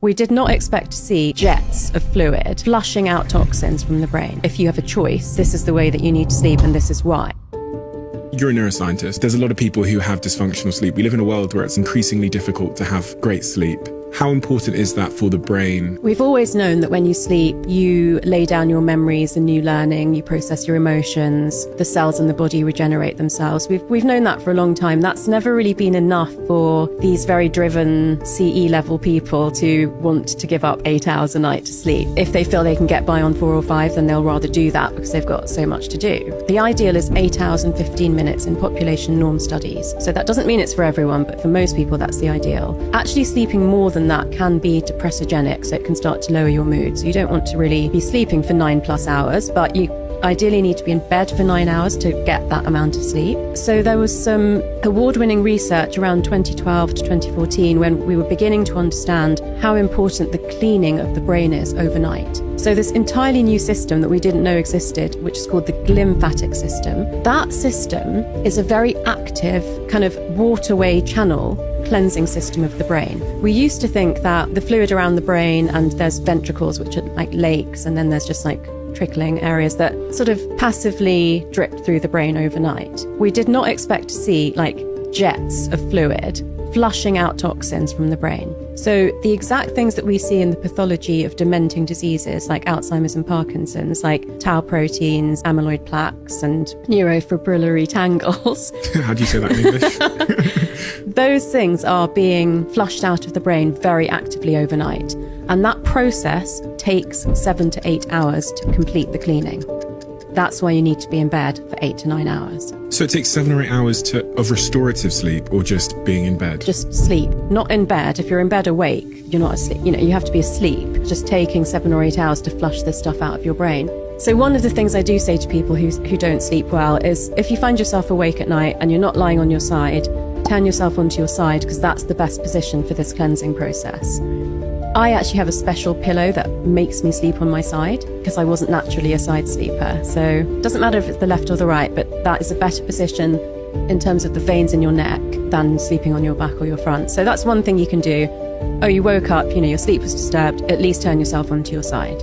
We did not expect to see jets of fluid flushing out toxins from the brain. If you have a choice, this is the way that you need to sleep and this is why. You're a neuroscientist. There's a lot of people who have dysfunctional sleep. We live in a world where it's increasingly difficult to have great sleep. How important is that for the brain? We've always known that when you sleep, you lay down your memories and new learning, you process your emotions, the cells in the body regenerate themselves. We've known that for a long time. That's never really been enough for these very driven CE level people to want to give up 8 hours a night to sleep. If they feel they can get by on 4 or 5, then they'll rather do that because they've got so much to do. The ideal is 8 hours and 15 minutes in population norm studies. So that doesn't mean it's for everyone, but for most people, that's the ideal. Actually sleeping more than that can be depressogenic, so it can start to lower your mood. So you don't want to really be sleeping for 9+ hours, but you ideally need to be in bed for 9 hours to get that amount of sleep. So there was some award-winning research around 2012 to 2014 when we were beginning to understand how important the cleaning of the brain is overnight. So this entirely new system that we didn't know existed, which is called the glymphatic system, that system is a very active kind of waterway channel cleansing system of the brain. We used to think that the fluid around the brain, and there's ventricles, which are like lakes, and then there's just like trickling areas that sort of passively drip through the brain overnight. We did not expect to see like jets of fluid flushing out toxins from the brain. So the exact things that we see in the pathology of dementing diseases like Alzheimer's and Parkinson's, like tau proteins, amyloid plaques, and neurofibrillary tangles. How do you say that in English? Those things are being flushed out of the brain very actively overnight. And that process takes 7 to 8 hours to complete the cleaning. That's why you need to be in bed for 8 to 9 hours. So it takes 7 or 8 hours of restorative sleep, or just being in bed? Just sleep, not in bed. If you're in bed awake, you're not asleep. You have to be asleep. Just taking 7 or 8 hours to flush this stuff out of your brain. So one of the things I do say to people who don't sleep well is, if you find yourself awake at night and you're not lying on your side, turn yourself onto your side, because that's the best position for this cleansing process. I actually have a special pillow that makes me sleep on my side because I wasn't naturally a side sleeper. So it doesn't matter if it's the left or the right, but that is a better position in terms of the veins in your neck than sleeping on your back or your front. So that's one thing you can do. Oh, you woke up, your sleep was disturbed, at least turn yourself onto your side.